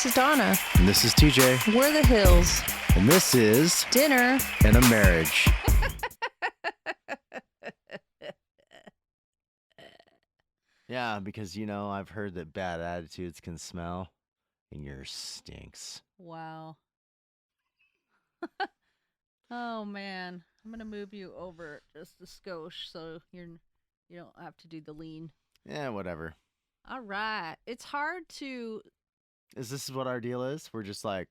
This is Donna. And this is TJ. We're the Hills. And this is Dinner and a Marriage. Yeah, because, I've heard that bad attitudes can smell, and yours stinks. Wow. Oh, man. I'm going to move you over just a skosh so you don't have to do the lean. Yeah, whatever. All right. It's hard to... Is this what our deal is? We're just like,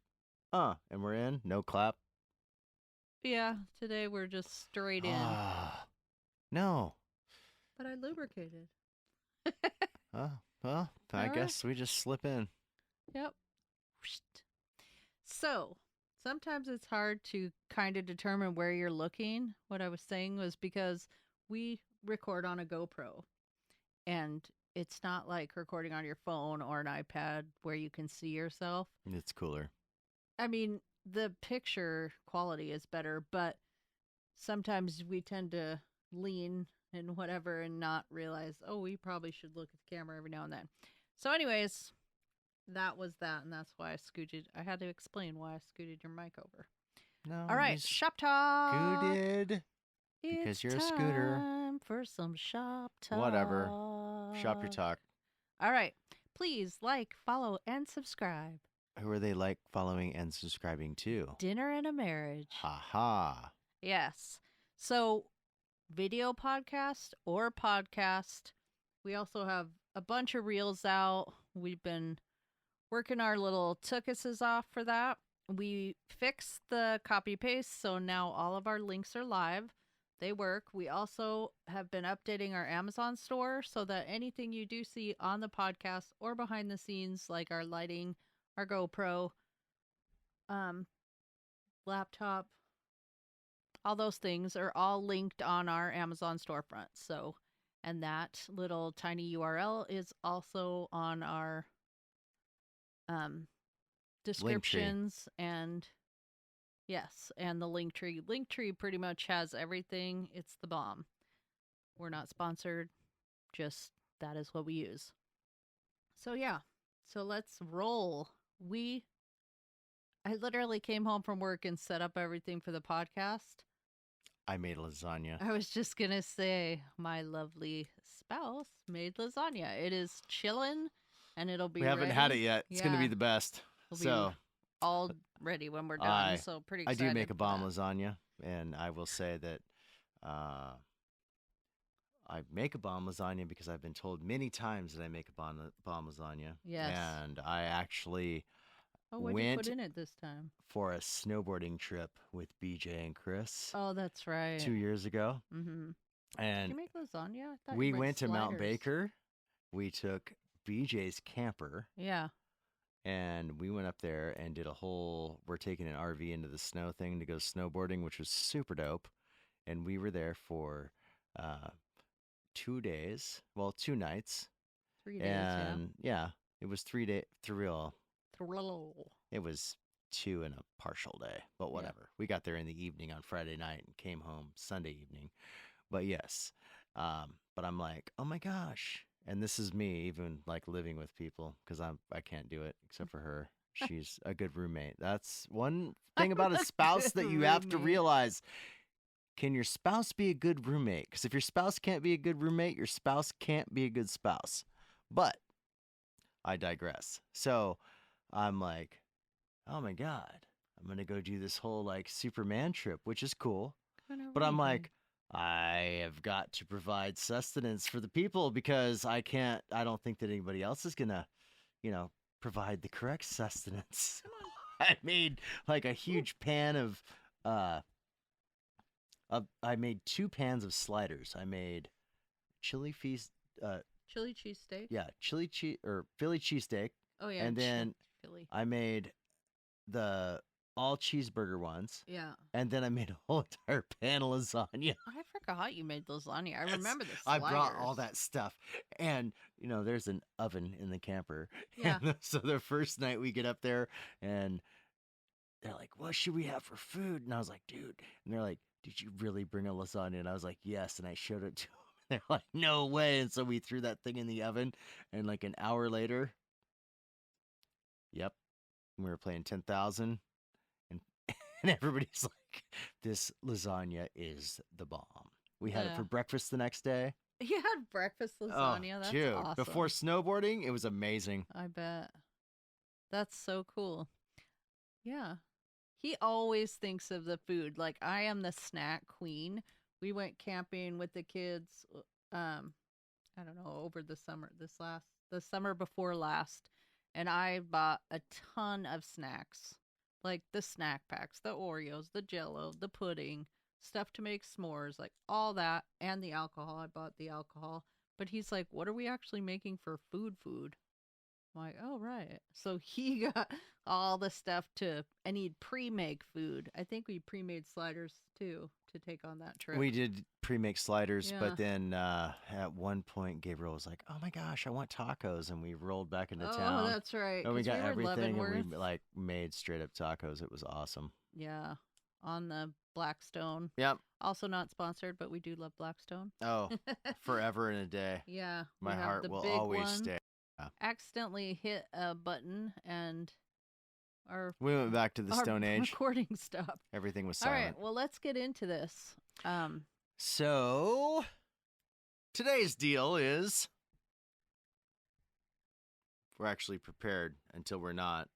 and we're in? No clap? Yeah, today we're just straight in. No. But I lubricated. Well, I guess we just slip in. Yep. So, sometimes it's hard to kind of determine where you're looking. What I was saying was because we record on a GoPro, and it's not like recording on your phone or an iPad where you can see yourself. It's cooler. I mean, the picture quality is better, but sometimes we tend to lean and whatever and not realize, we probably should look at the camera every now and then. So anyways, that was that, and that's why I had to explain why I scooted your mic over. No. All right, shop talk. Scooted. Because you're a scooter. Time for some shop talk. Whatever. Shop your talk. All right. Please like, follow, and subscribe. Who are they like, following, and subscribing to? Dinner and a Marriage. Ha ha. Yes. So, video podcast or podcast. We also have a bunch of reels out. We've been working our little tookuses off for that. We fixed the copy paste, so now all of our links are live. They work. We also have been updating our Amazon store so that anything you do see on the podcast or behind the scenes, like our lighting, our GoPro, laptop, all those things are all linked on our Amazon storefront. So, and that little tiny URL is also on our descriptions and yes, and the Linktree. Linktree pretty much has everything. It's the bomb. We're not sponsored. Just that is what we use. So yeah. So let's roll. I literally came home from work and set up everything for the podcast. I made lasagna. I was just going to say my lovely spouse made lasagna. It is chillin' and it'll be We haven't had it yet. It's going to be the best. It'll be all ready when we're done. So pretty excited. I do make a bomb lasagna, and I will say that I make a bomb lasagna because I've been told many times that I make a bomb lasagna. Yes. And I actually what did you put in it this time? For a snowboarding trip with BJ and Chris. Oh, that's right. 2 years ago. Mm-hmm. And did you make lasagna? I thought we went to Mount Baker. We took BJ's camper. Yeah. And we went up there and did we're taking an RV into the snow thing to go snowboarding, which was super dope. And we were there for 2 days. Well, 2 nights. 3 days, and yeah, it was 3 days. It was 2 and a partial day, but whatever. Yeah. We got there in the evening on Friday night and came home Sunday evening. But yes, but I'm like, oh my gosh. And this is me even like living with people because I can't do it except for her. She's a good roommate. That's one thing about a spouse that you have to realize. Can your spouse be a good roommate? Because if your spouse can't be a good roommate, your spouse can't be a good spouse. But I digress. So I'm like, oh my God, I'm going to go do this whole like Superman trip, which is cool. But I'm like, I have got to provide sustenance for the people because I don't think that anybody else is going to, provide the correct sustenance. I made like a huge pan of, I made 2 pans of sliders. I made chili cheesesteak. Yeah, Philly cheesesteak. Oh yeah. And then Philly. I made the all cheeseburger ones. Yeah. And then I made a whole entire pan of lasagna. I forgot you made lasagna. I remember this. I brought all that stuff. And, there's an oven in the camper. Yeah. And so the first night we get up there and they're like, what should we have for food? And I was like, dude. And they're like, did you really bring a lasagna? And I was like, yes. And I showed it to them. They're like, no way. And so we threw that thing in the oven. And like an hour later, yep, We were playing 10,000, and and everybody's like, "This lasagna is the bomb." We had it Yeah. for breakfast the next day. You had breakfast Oh, lasagna. That's dude! awesome. Before snowboarding, it was amazing. I bet. That's so cool. Yeah. He always thinks of the food. Like I am the snack queen. We went camping with the kids I don't know, over the summer, the summer before last, and I bought a ton of snacks. Like the snack packs, the Oreos, the Jello, the pudding, stuff to make s'mores, like all that, and the alcohol. I bought the alcohol. But he's like, "What are we actually making for food?" I'm like, "Oh, right." So he got all the stuff and he'd pre-make food. I think we pre-made sliders too to take on that trip. We did pre-make sliders, Yeah. but then at one point, Gabriel was like, "Oh my gosh, I want tacos," and we rolled back into Oh, town. that's right. And we 'Cause got we were in everything, and Leavenworth. we like made straight up tacos. It was awesome. Yeah, on the Blackstone. Yep. Also not sponsored, but we do love Blackstone. Oh, forever and a day. Yeah, we My have heart the will big always one. stay. Yeah. Accidentally hit a button and We went back to the our Stone Age. recording stopped. Everything was All silent. right, well, let's get into this. So today's deal is we're actually prepared until we're not.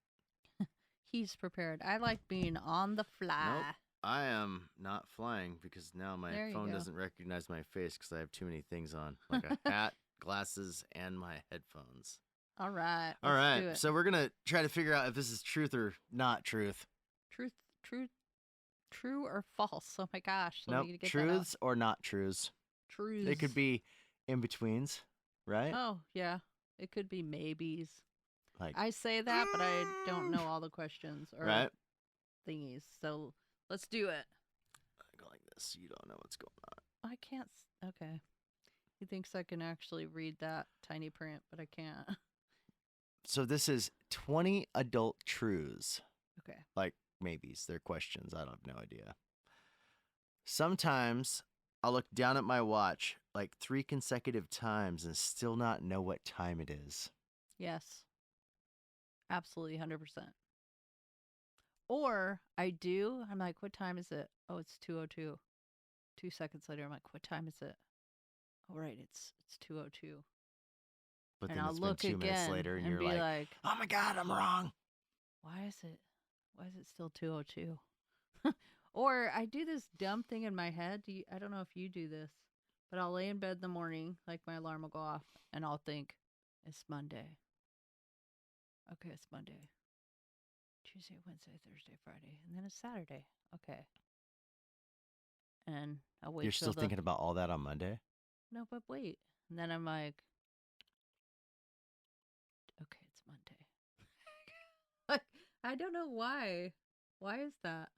He's prepared. I like being on the fly. Nope. I am not flying because now my There you phone go. doesn't recognize my face because I have too many things on, like a hat, glasses, and my headphones. All right. All let's right. do it. So we're going to try to figure out if this is truth or not truth. True or false? Oh my gosh. So Nope. we need to get Truths or not truths. that out. Truths. They could be in betweens, right? Oh, yeah. It could be maybes. Like I say that, but I don't know all the questions or right. thingies. So let's do it. I go like this. You don't know what's going on. I can't. Okay. He thinks I can actually read that tiny print, but I can't. So this is 20 adult truths. Okay. Like maybes. They're questions. I don't have no idea. Sometimes I'll look down at my watch like 3 consecutive times and still not know what time it is. Yes. Absolutely 100%. Or I do. I'm like, what time is it? Oh, it's 2:02. 2 seconds later, I'm like, what time is it? Oh, right. It's 2:02. But And then I'll it's been look 2 minutes again later and and you're be like, like, oh my God, I'm wrong. why is it still 2:02? Or I do this dumb thing in my head. I don't know if you do this, but I'll lay in bed in the morning, like my alarm will go off, and I'll think, it's Monday. Okay, it's Monday. Tuesday, Wednesday, Thursday, Friday, and then it's Saturday. Okay. And I'll wait You're till still thinking about all that on Monday? No, but wait. And then I'm like, okay, it's Monday. Like, I don't know why. Why is that?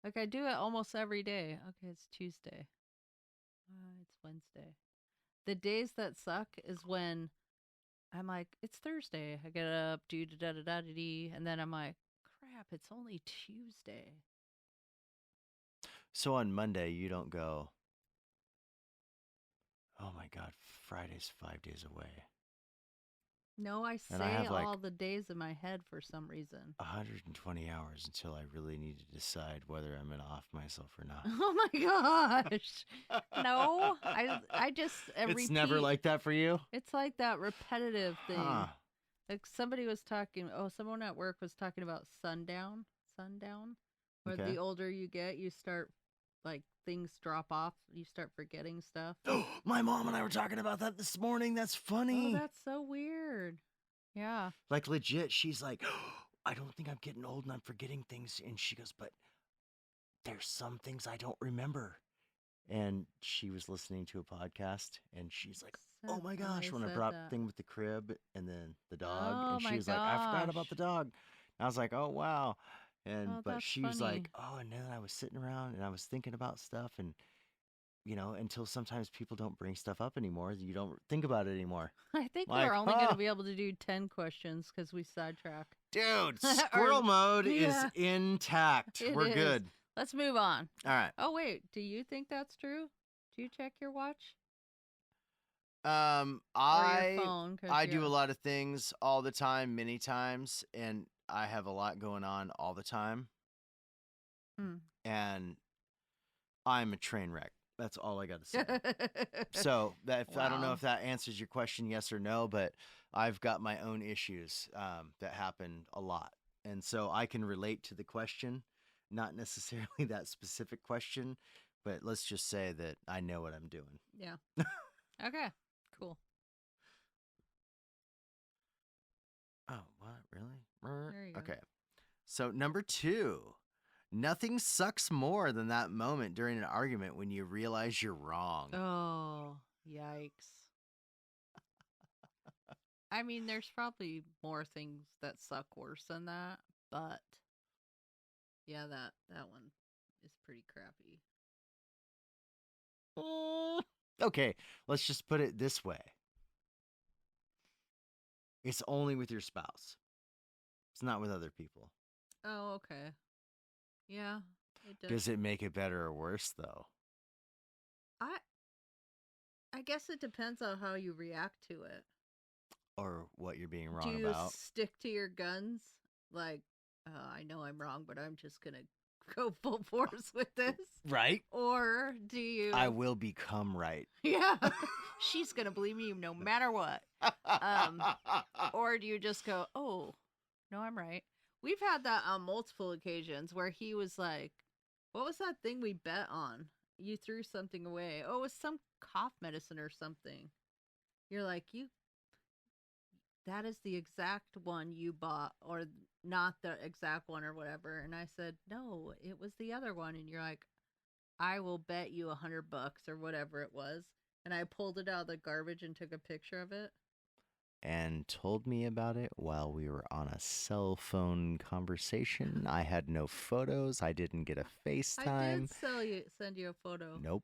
Like, I do it almost every day. Okay, it's Tuesday. It's Wednesday. The days that suck is when I'm like, it's Thursday. I get up, do da da da da dee, and then I'm like, crap, it's only Tuesday. So on Monday, you don't go, oh my God, Friday's 5 days away. No, I say And I have like all the days in my head for some reason. 120 hours until I really need to decide whether I'm going to off myself or not. Oh my gosh. No, I just It's never like that for you? It's like that repetitive thing. Huh. Like somebody was talking, someone at work was talking about sundown, where Okay. the older you get, you start, like, things drop off. You start forgetting stuff. My mom and I were talking about that this morning. That's funny. Oh, that's so weird. Yeah. Like legit, she's like, I don't think I'm getting old and I'm forgetting things. And she goes, but there's some things I don't remember. And she was listening to a podcast and she's like, oh my gosh, when I brought the thing with the crib and then the dog. Oh And she my was like, I forgot about gosh. the dog. And I was like, oh, wow. And Oh, but that's she was funny. like, oh, and then I was sitting around and I was thinking about stuff and you know, until sometimes people don't bring stuff up anymore, you don't think about it anymore. I think Like, we're only going to be able to do 10 questions because we sidetrack. Dude, squirrel mode yeah. is intact. We're is. good. Let's move on. All right. Oh, wait. Do you think that's true? Do you check your watch? I Or your phone, I do a lot of things all the time, many times, and I have a lot going on all the time, Mm. and I'm a train wreck. That's all I got to say. So I don't know Wow. if that answers your question, yes or no, but I've got my own issues that happen a lot, and so I can relate to the question, not necessarily that specific question, but let's just say that I know what I'm doing. Yeah. Okay. Cool. Oh, what? Really? There you go. Okay. So, number 2. Nothing sucks more than that moment during an argument when you realize you're wrong. Oh, yikes. I mean, there's probably more things that suck worse than that, but yeah, that one is pretty crappy. Okay, let's just put it this way. It's only with your spouse. It's not with other people. Oh, okay. Yeah, it does. Does it make it better or worse though? I I guess it depends on how you react to it. Or what you're being Do wrong you about? stick to your guns? Like, I know I'm wrong, but I'm just gonna go full force with this. Right? Or do you? I will become right. Yeah, she's gonna believe me no matter what. Or do you just go, oh, no, I'm right? We've had that on multiple occasions where he was like, what was that thing we bet on? You threw something away. Oh, it was some cough medicine or something. You're like, that is the exact one you bought, or not the exact one, or whatever. And I said, no, it was the other one. And you're like, I will bet you $100 or whatever it was. And I pulled it out of the garbage and took a picture of it. And told me about it while we were on a cell phone conversation. I had no photos. I didn't get a I FaceTime. did send you a photo. Nope.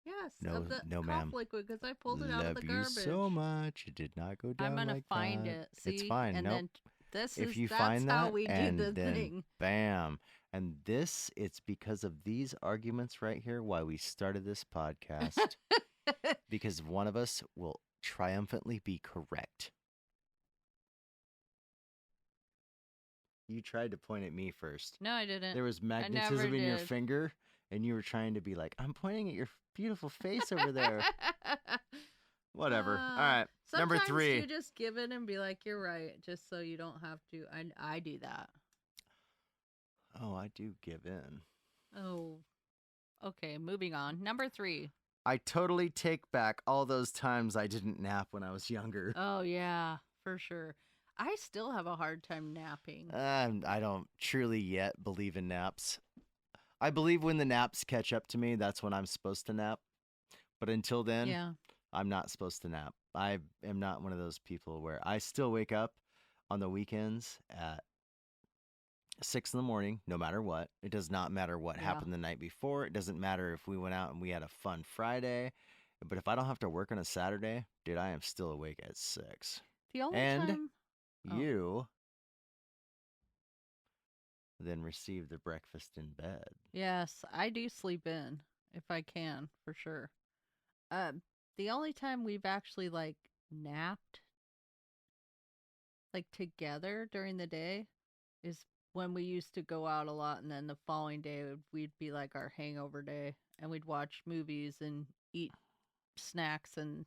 Yes, No, of the no, cough ma'am. liquid because I pulled it out of Love the you garbage. so much. It did not go I'm down gonna like find that. it. It's See, fine. and Nope. then If you that's find how that, we do and the then thing. bam. And this, it's because of these arguments right here why we started this podcast. Because one of us will triumphantly be correct. You tried to point at me first. No, I didn't. There was I never magnetism in your did. finger, and you were trying to be like, I'm pointing at your beautiful face over there. Whatever. All right. Number Sometimes 3. you just give in and be like, you're right, just so you don't have to. I do that. Oh, I do give in. Oh, okay. Moving on. Number 3. I totally take back all those times I didn't nap when I was younger. Oh yeah, for sure. I still have a hard time napping. I don't truly yet believe in naps. I believe when the naps catch up to me, that's when I'm supposed to nap. But until then, Yeah. I'm not supposed to nap. I am not one of those people where I still wake up on the weekends at 6 in the morning, no matter what. It does not matter what Yeah. happened the night before. It doesn't matter if we went out and we had a fun Friday. But if I don't have to work on a Saturday, dude, I am still awake at 6. The only And time you then receive the breakfast in bed. Yes, I do sleep in if I can, for sure. The only time we've actually like napped like together during the day is when we used to go out a lot, and then the following day we'd be like our hangover day, and we'd watch movies and eat snacks and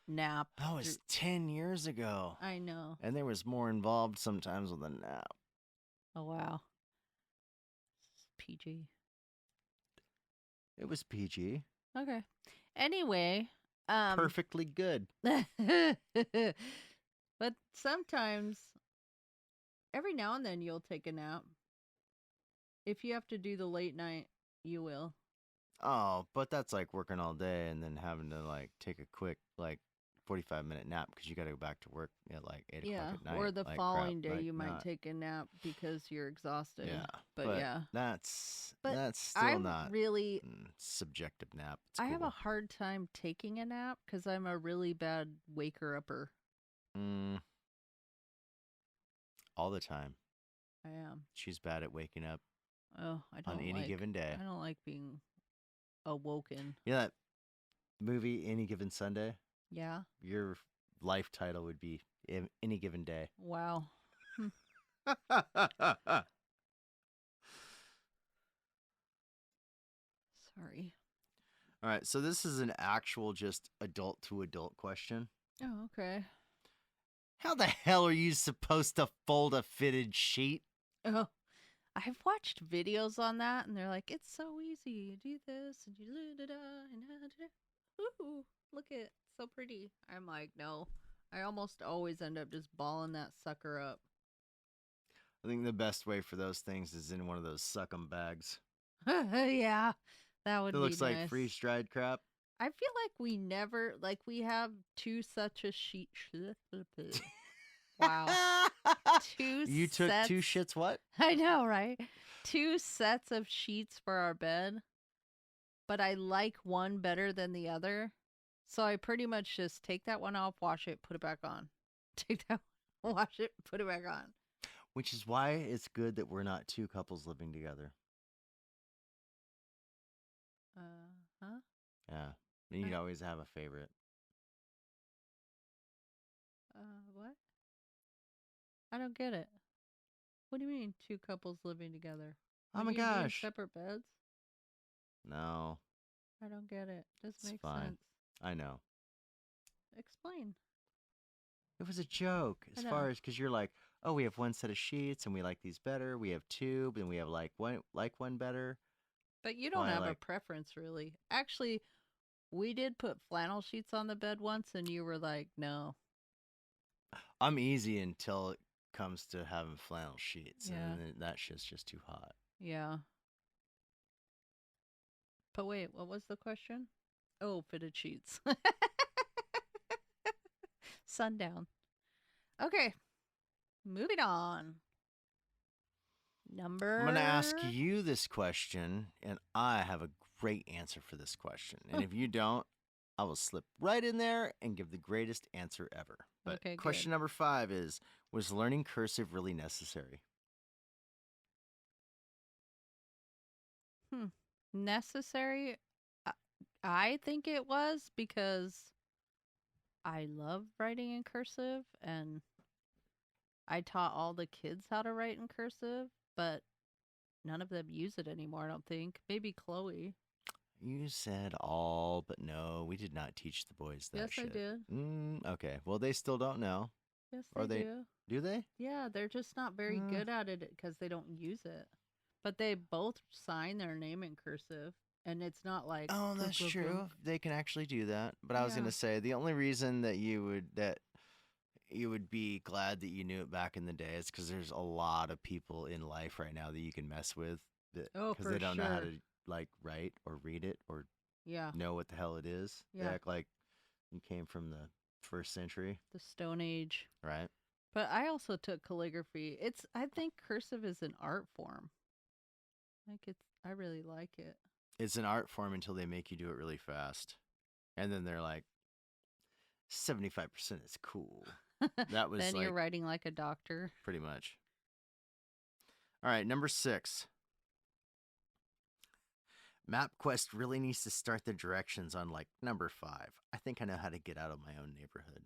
nap. That was 10 years ago. I know. And there was more involved sometimes with a nap. Oh wow. PG. It was PG. Okay. Anyway, Perfectly good. but sometimes every now and then you'll take a nap. If you have to do the late night, you will. Oh, but that's like working all day and then having to like take a quick like 45-minute nap because you got to go back to work at like 8 o'clock at night. Or the like, following crap, day like, you might not, take a nap because you're exhausted. Yeah, But yeah. that's But still I not really subjective nap. It's I have a cool. hard time taking a nap because I'm a really bad waker upper. All the time. I am. She's bad at waking up Oh, I don't on any given day. I don't like being awoken. You know that movie, Any Given Sunday? Yeah. Your life title would be Any Given Day. Wow. Sorry. All right, so this is an actual just adult to adult question. Oh, okay. How the hell are you supposed to fold a fitted sheet? Oh, I've watched videos on that, and they're like, it's so easy. You do this, and you da da da, and da da da. Ooh, look it, so pretty. I'm like, no. I almost always end up just balling that sucker up. I think the best way for those things is in one of those suck 'em bags. Yeah, that It would be looks like nice. freeze dried crap. I feel like we never, like, we have two such a sheet. Wow. Two You took sets. two shits what? I know, right? Two sets of sheets for our bed, but I like one better than the other. So I pretty much just take that one off, wash it, put it back on. Take that one, wash it, put it back on. Which is why it's good that we're not two couples living together. Huh? Yeah. And you'd always have a favorite. What? I don't get it. What do you mean two couples living together? Oh Are my you gonna be in gosh. separate beds? No. I don't get it. Doesn't It's make fine. sense. I know. Explain. It was a joke I as know. far as because you're like, oh, we have one set of sheets and we like these better. We have two, but then we have like one better. But you don't Why, have a like, preference, really. Actually, we did put flannel sheets on the bed once, and you were like, no. I'm easy until it comes to having flannel sheets, Yeah. and then that shit's just too hot. Yeah. But wait, what was the question? Oh, fitted sheets. Sundown. Okay, moving on. I'm going to ask Number. you this question, and I have a great answer for this question. And if you don't, I will slip right in there and give the greatest answer ever. But Okay, question good. number 5 is, was learning cursive really necessary? Necessary? I I think it was because I love writing in cursive and I taught all the kids how to write in cursive, but none of them use it anymore, I don't think. Maybe Chloe. You said all, but no, we did not teach the boys that Yes, I shit. did. Okay, well, they still don't know. Yes, Or they do. do they? Yeah, they're just not very Uh, good at it because they don't use it. But they both sign their name in cursive, and it's not like. oh, that's true. They can actually do that. But I was Yeah. gonna say the only reason that you would be glad that you knew it back in the day is because there's a lot of people in life right now that you can mess with Oh, because for they don't know how sure. to like write or read it or Yeah. know what the hell it is. They Yeah. act like you came from the first century, The Stone Age. right? But I also took calligraphy. I think cursive is an art form. I really like it. It's an art form until they make you do it really fast. And then they're like, 75% is cool. That was Then you're like writing like a doctor. pretty much. All right, number 6. MapQuest really needs to start the directions on like number 5. I think I know how to get out of my own neighborhood.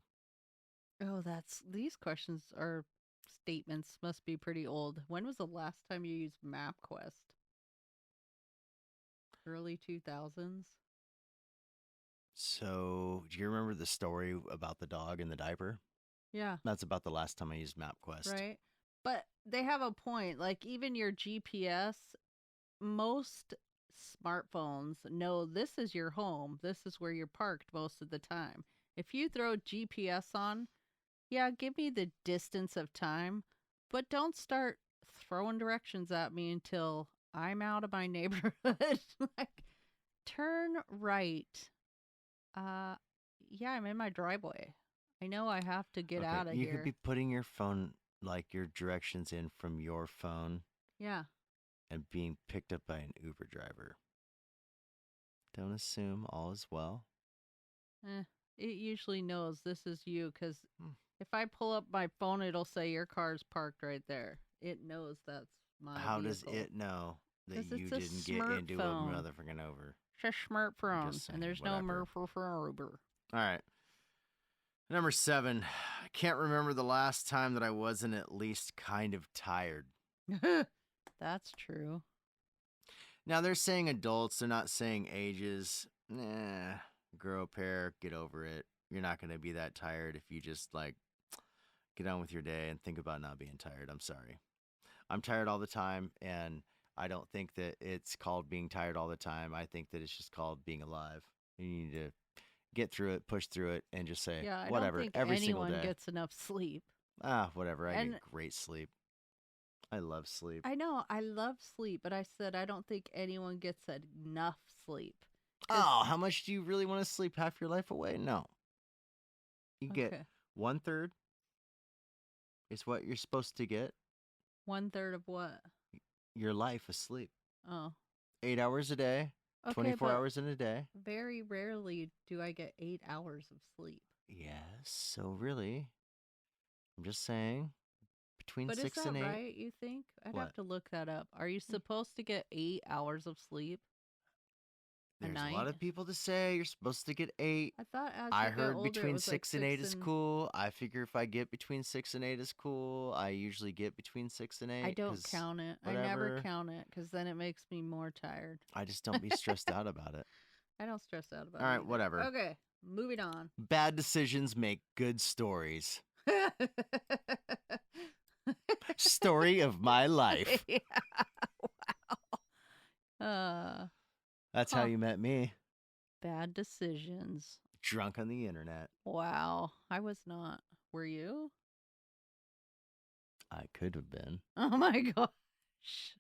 Oh, these questions or statements must be pretty old. When was the last time you used MapQuest? Early 2000s? So, do you remember the story about the dog in the diaper? Yeah, That's about the last time I used MapQuest. right. But they have a point. Like even your GPS, most smartphones know this is your home. This is where you're parked most of the time. If you throw GPS on, yeah, give me the distance of time, but don't start throwing directions at me until I'm out of my neighborhood. Like, turn right. Uh, yeah, I'm in my driveway. I know I have to get Okay, out of you could here. be putting your phone, like your directions in from your phone Yeah. and being picked up by an Uber driver. Don't assume all is well. Eh, it usually knows this is you because Hmm. if I pull up my phone, it'll say your car's parked right there. It knows that's my How does vehicle. it know that 'Cause you it's a didn't get into a smartphone. motherfucking over? It's a smartphone, Just and saying, there's no whatever. Murphy for Uber. All right. Number 7. I can't remember the last time that I wasn't at least kind of tired. That's true. Now they're saying adults, they're not saying ages. Nah, grow a pair, get over it. You're not going to be that tired if you just like get on with your day and think about not being tired. I'm sorry. I'm tired all the time, and I don't think that it's called being tired all the time. I think that it's just called being alive. You need to get through it, push through it, and just say, Yeah, I don't whatever, think every single anyone day. gets enough sleep. Whatever. I And get great sleep. I love sleep. I know I love sleep, but I said I don't think anyone gets enough sleep. Oh, how much do you really want to sleep? Half your life away? No. You get Okay, 1/3 is what you're supposed to get 1/3 of what? your life asleep. Oh, 8 hours a day, okay, 24 but hours in a day. very rarely do I get 8 hours of sleep. Yes. So really, I'm just saying between But is 6 that and 8. right? You think? I'd have What? to look that up. Are you supposed to get 8 hours of sleep a There's a lot night? of people to say you're supposed to get 8. I thought as I you get heard older, it between was like 6 and 8 six is and. cool. I figure if I get between 6 and 8 is cool. I usually get between 6 and I 8 don't because count it. I never whatever. count it because then it makes me more tired. I just don't be stressed out about it. I don't stress out about All it right, either. whatever. Okay, moving on. Bad decisions make good stories. Story of my life. Yeah. Wow. That's how you met me. Bad decisions. Drunk on the internet. Wow. I was not. Were you? I could have been. Oh my gosh.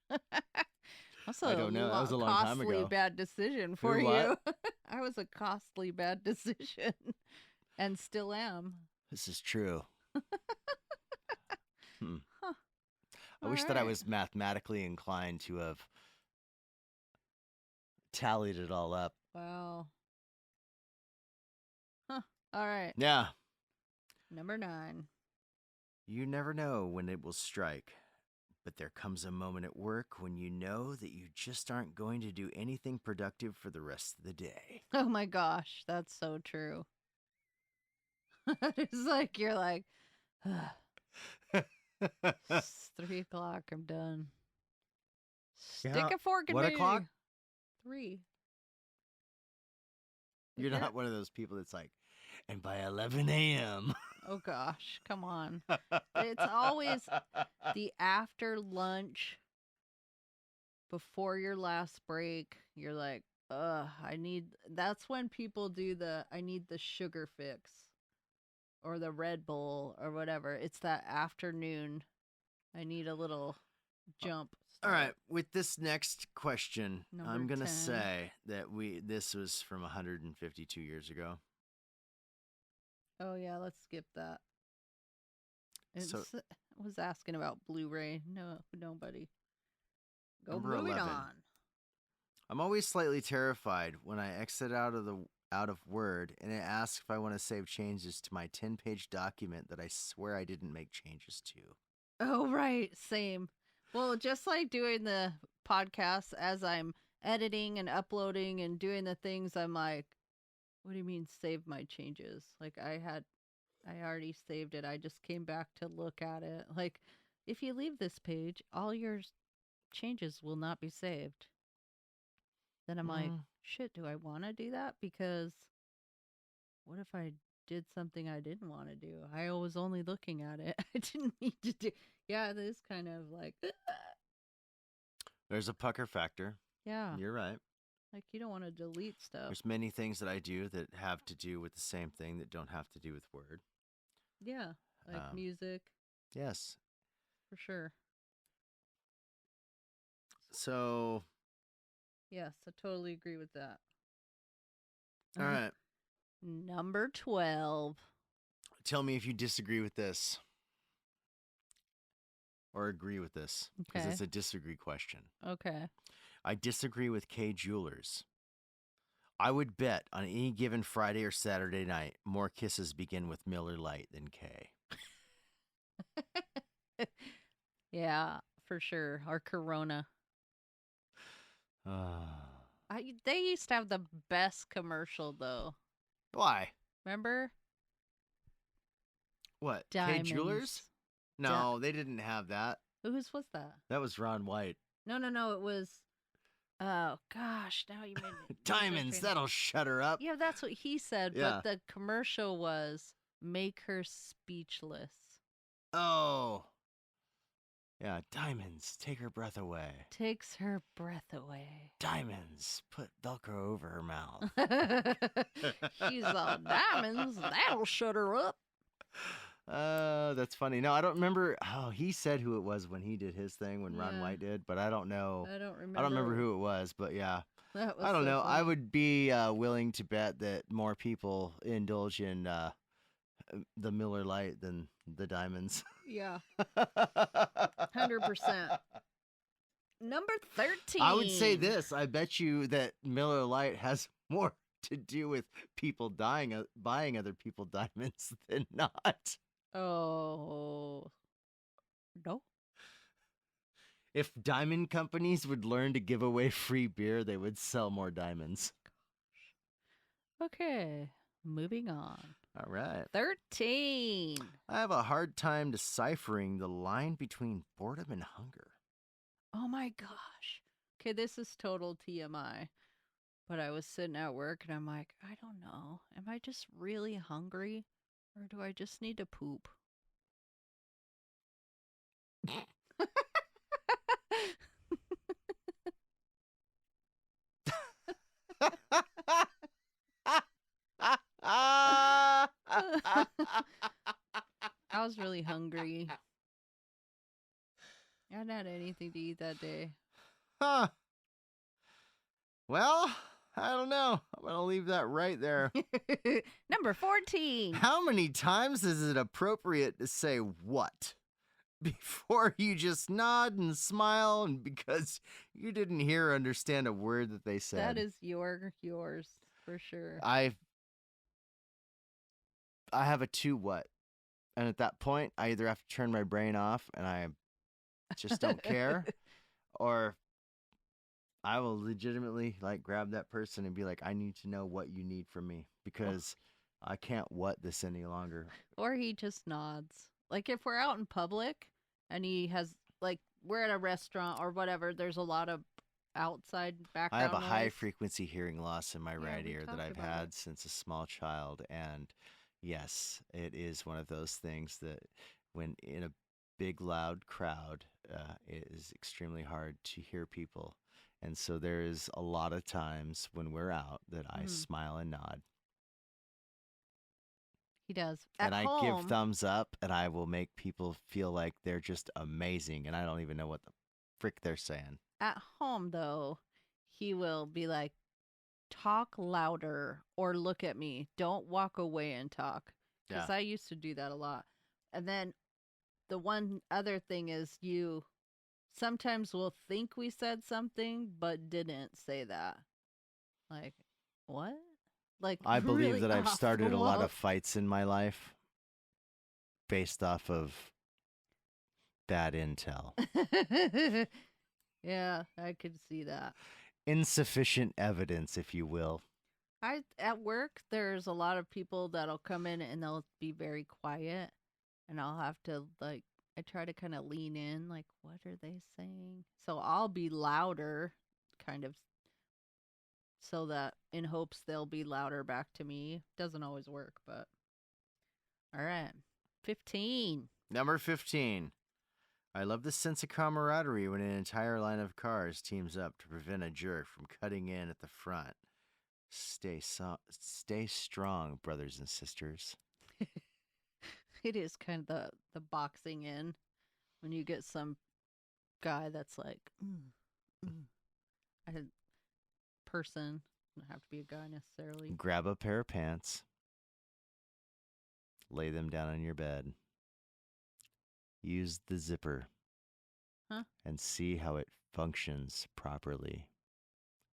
That's I a don't know. That was a long time costly ago. bad decision for Who, you. what? I was a costly bad decision and still am. This is true. Huh. I All wish that I right. was mathematically inclined to have tallied it all up. Wow. Huh. All right. Yeah. Number 9. You never know when it will strike, but there comes a moment at work when you know that you just aren't going to do anything productive for the rest of the day. Oh my gosh. That's so true. It's like you're like, it's 3 o'clock. I'm done. Stick Yeah. a fork in What me. o'clock? 3. You're not one of those people that's like, and by 11 a.m. Oh gosh, come on. It's always the after lunch before your last break. You're like, that's when people do I need the sugar fix or the Red Bull or whatever. It's that afternoon. I need a little jump All right, start. with this next question, Number I'm going to 10. say that this was from 152 years ago. Oh yeah, let's skip that. So, It was asking about Blu-ray. No, nobody. Go number moving 11. on. I'm always slightly terrified when I exit out of Word and it asks if I want to save changes to my 10-page document that I swear I didn't make changes to. Oh, right. Same. Well, just like doing the podcast as I'm editing and uploading and doing the things, I'm like, what do you mean save my changes? Like I already saved it. I just came back to look at it. Like if you leave this page, all your changes will not be saved. Then I'm like, shit, do I want to do that? Because what if I did something I didn't want to do? I was only looking at it. I didn't need to do. Yeah, it is kind of like, There's a pucker factor. yeah, You're right. like you don't want to delete stuff. There's many things that I do that have to do with the same thing that don't have to do with Word. Yeah, like music Yes. for sure. So, Yes, I totally agree with that. all right. Number 12. Tell me if you disagree with this or agree with this, because Okay. it's a disagree question. Okay. I disagree with K Jewelers. I would bet on any given Friday or Saturday night, more kisses begin with Miller Lite than K. Yeah, for sure. Or Corona. They used to have the best commercial though. Why? Remember? What? K Jewelers? diamonds. No, they didn't have that. Whose was that? That was Ron White. No. It was. Oh gosh! Now you made me lose my Diamonds, train of- that'll shut her up. Yeah, that's what he said. Yeah. But the commercial was make her speechless. Oh. Yeah, diamonds, take her breath away. Takes her breath away. Diamonds, put Velcro over her mouth. She's all diamonds. That'll shut her up. That's funny. No, I don't remember. Oh, he said who it was when he did his thing, when Ron Yeah. White did, but I don't know. I don't remember. I don't remember who it was, but yeah. That was I don't so know. I funny. would be willing to bet that more people indulge in the Miller Lite than the diamonds. Yeah, 100%. Number 13. I would say this. I bet you that Miller Lite has more to do with people buying other people diamonds than not. Oh. No. If diamond companies would learn to give away free beer, they would sell more diamonds. Okay. Moving on. All right. 13. I have a hard time deciphering the line between boredom and hunger. Oh my gosh. Okay, this is total TMI. But I was sitting at work and I'm like, I don't know. Am I just really hungry? Or do I just need to poop? I was really hungry. I hadn't had anything to eat that day. Huh. Well, I don't know. I'm going to leave that right there. Number 14. How many times is it appropriate to say what before you just nod and smile and because you didn't hear or understand a word that they said? That is yours for sure. I have a two what. And at that point, I either have to turn my brain off and I just don't care, or I will legitimately like grab that person and be like, I need to know what you need from me because I can't what this any longer. Or he just nods. Like if we're out in public and he has like we're at a restaurant or whatever, there's a lot of outside I background have a high noise. frequency hearing loss in my right we ear that talked I've about had it. since a small child. And yes, it is one of those things that when in a big loud crowd, it is extremely hard to hear people. And so there is a lot of times when we're out that I smile and nod. He does. And At I home, give thumbs up and I will make people feel like they're just amazing. And I don't even know what the frick they're saying. At home, though, he will be like, talk louder or look at me. Don't walk away and talk. Because Yeah. I used to do that a lot. And then the one other thing is you sometimes will think we said something, but didn't say that. Like, what? Like, I believe really that I've off started the a lot wall. of fights in my life based off of bad intel. Yeah, I could see that. Insufficient evidence, if you will. At work, there's a lot of people that'll come in and they'll be very quiet, and I'll have to like I try to kind of lean in, like what are they saying? So I'll be louder, kind of, so that in hopes they'll be louder back to me. Doesn't always work, but all right, 15. Number 15. I love the sense of camaraderie when an entire line of cars teams up to prevent a jerk from cutting in at the front. Stay strong, brothers and sisters. It is kind of the boxing in when you get some guy that's like, I had person, doesn't have to be a guy necessarily. Grab a pair of pants, lay them down on your bed, use the zipper, and see how it functions properly.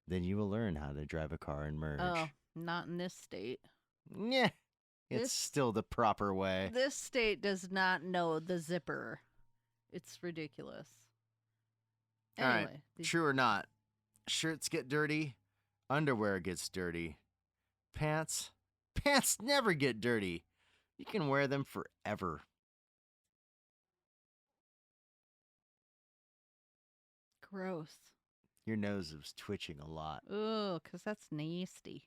Then you will learn how to drive a car and merge. Oh, not in this state. Yeah, it's This- still the proper way. This state does not know the zipper. It's ridiculous. All right, Anyway, true or not, shirts get dirty, underwear gets dirty, pants never get dirty. You can wear them forever. Gross. Your nose is twitching a lot. Ugh, because that's nasty.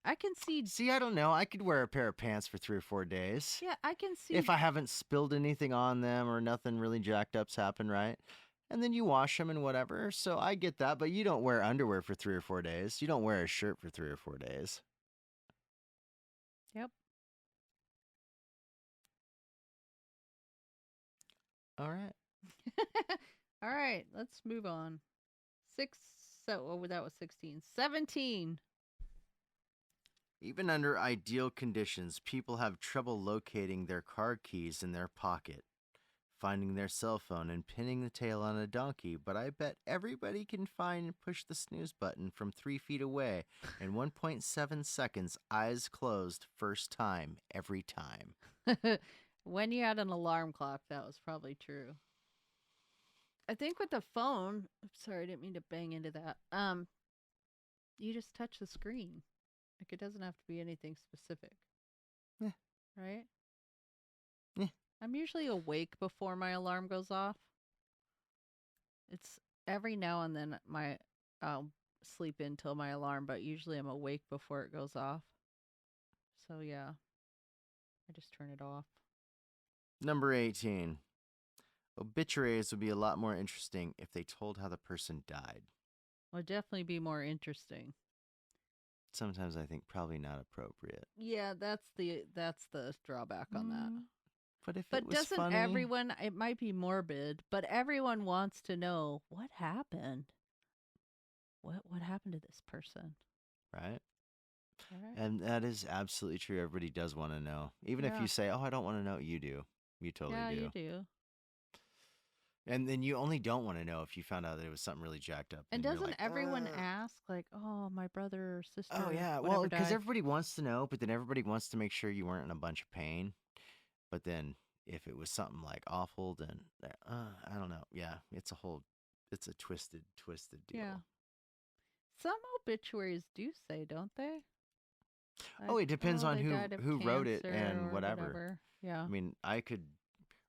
I can see. See, I don't know. I could wear a pair of pants for 3 or 4 days. Yeah, I can see. If I haven't spilled anything on them or nothing really jacked up's happened, right? And then you wash them and whatever. So I get that, but you don't wear underwear for 3 or 4 days. You don't wear a shirt for 3 or 4 days. Yep. All right. All right, let's move on. That was 16. 17. Even under ideal conditions, people have trouble locating their car keys in their pocket, finding their cell phone, and pinning the tail on a donkey. But I bet everybody can find and push the snooze button from 3 feet away in 1.7 seconds, eyes closed, first time, every time. When you had an alarm clock, that was probably true. I think with the phone, sorry, I didn't mean to bang into that. You just touch the screen. Like, it doesn't have to be anything specific. Yeah. Right? Yeah. I'm usually awake before my alarm goes off. It's every now and then I'll sleep in till my alarm, but usually I'm awake before it goes off. So yeah, I just turn it off. Number 18. Obituaries would be a lot more interesting if they told how the person died. Would definitely be more interesting. Sometimes I think probably not appropriate. Yeah, that's the drawback on that. But if But it was doesn't funny, everyone? It might be morbid, but everyone wants to know what happened. What happened to this person? right? Right? And that is absolutely true. Everybody does want to know. Even if Yeah. you say, "Oh, I don't want to know," you do. You totally Yeah, do. you do. And then you only don't want to know if you found out that it was something really jacked up. And you're doesn't like, everyone "Ugh." ask, like, oh, my brother or sister? Oh yeah, well, whatever because died? everybody wants to know, but then everybody wants to make sure you weren't in a bunch of pain. But then if it was something like awful, then I don't know. Yeah, it's a twisted deal. Yeah. Some obituaries do say, don't they? Oh, Like, it depends oh, on they died of who wrote it cancer and or whatever. Yeah. I mean, I could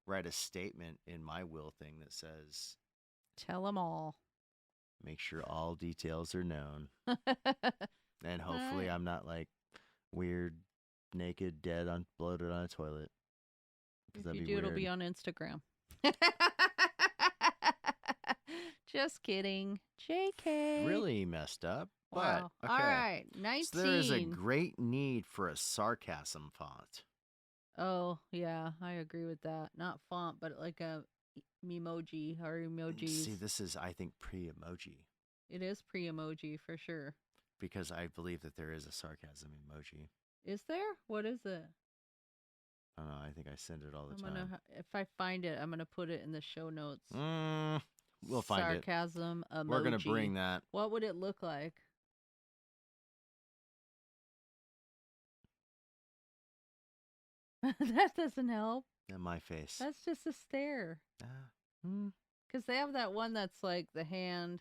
write a statement in my will thing that says, Tell them all. make sure all details are known. And hopefully Right. I'm not like weird, naked, dead, bloated on a toilet. If That'd you be do, weird. it'll be on Instagram. Just kidding. JK. Really messed up. Wow. But, All okay. right. 19. So there is a great need for a sarcasm font. Oh, yeah. I agree with that. Not font, but like a memoji or emojis. See, this is, I think, pre-emoji. It is pre-emoji for sure. Because I believe that there is a sarcasm emoji. Is there? What is it? I don't know. I think I send it all the time. If I find it, I'm gonna put it in the show notes. We'll find it. Sarcasm emoji. We're going to bring that. What would it look like? That doesn't help. In my face. That's just a stare. Because they have that one that's like the hand.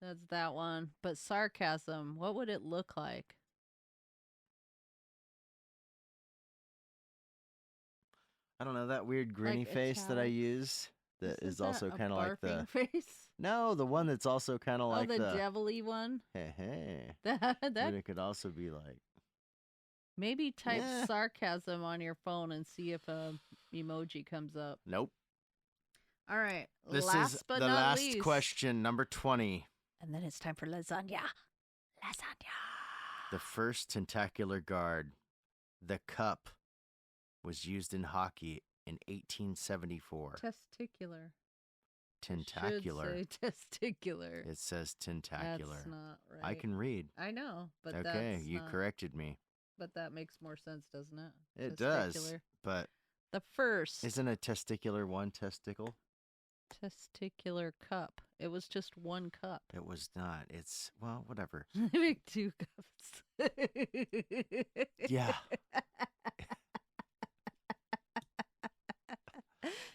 That's that one. But sarcasm, what would it look like? I don't know, that weird grinny Like face that I italics? use that is also kind of like the barfing face. No, the one that's also kind of like the devilly one. Hey. That But it could also be like maybe type sarcasm on your phone and see if a emoji comes up. Nope. All right. This last is but the not last least. question, number 20. And then it's time for lasagna. Lasagna. The first tentacular guard, the cup, was used in hockey in 1874. Testicular. Tentacular. Should say testicular. It says tentacular. That's not right. I can read. I know, but okay, that's you not, corrected me. But that makes more sense, doesn't it? It does. But the first isn't a testicular one testicle? Testicular cup. It was just one cup. It was not. It's, well, whatever. Make 2 cups. Yeah.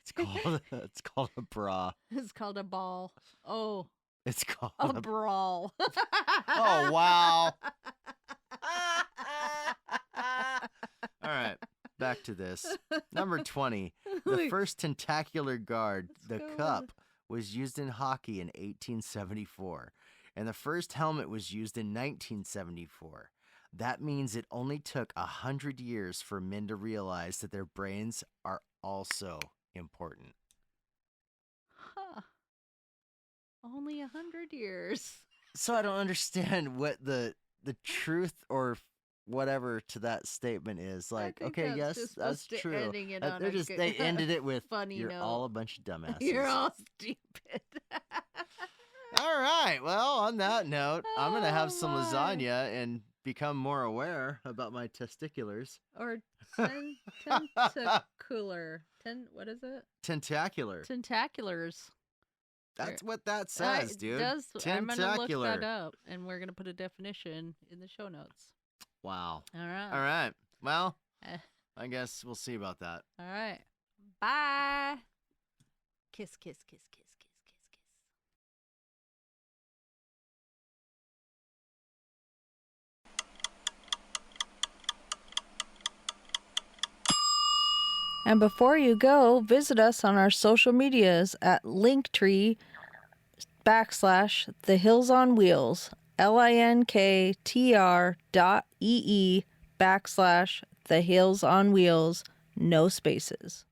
It's called a bra. It's called a ball. Oh. It's called a brawl. Oh, wow. All right. back to this. Number 20. The first tentacular guard, the cup, was used in hockey in 1874, and the first helmet was used in 1974. That means it only took 100 years for men to realize that their brains are also important. Huh. Only 100 years. So I don't understand what the truth or whatever to that statement is. Like, okay, yes, that's true. They ended it with funny you're note. all a bunch of dumbasses. You're all stupid. All right. Well, on that note, I'm gonna have some my. lasagna and become more aware about my testiculars. Or tentacular. What is it? Tentacular. Tentaculars. That's what that says, dude. I'm gonna look that up, and we're gonna put a definition in the show notes. Wow. All right. All right. Well, I guess we'll see about that. All right. Bye. Kiss, kiss, kiss, kiss, kiss, kiss, kiss. And before you go, visit us on our social medias at Linktree/The Hills on Wheels, linktr.ee/The Hills on Wheels, no spaces.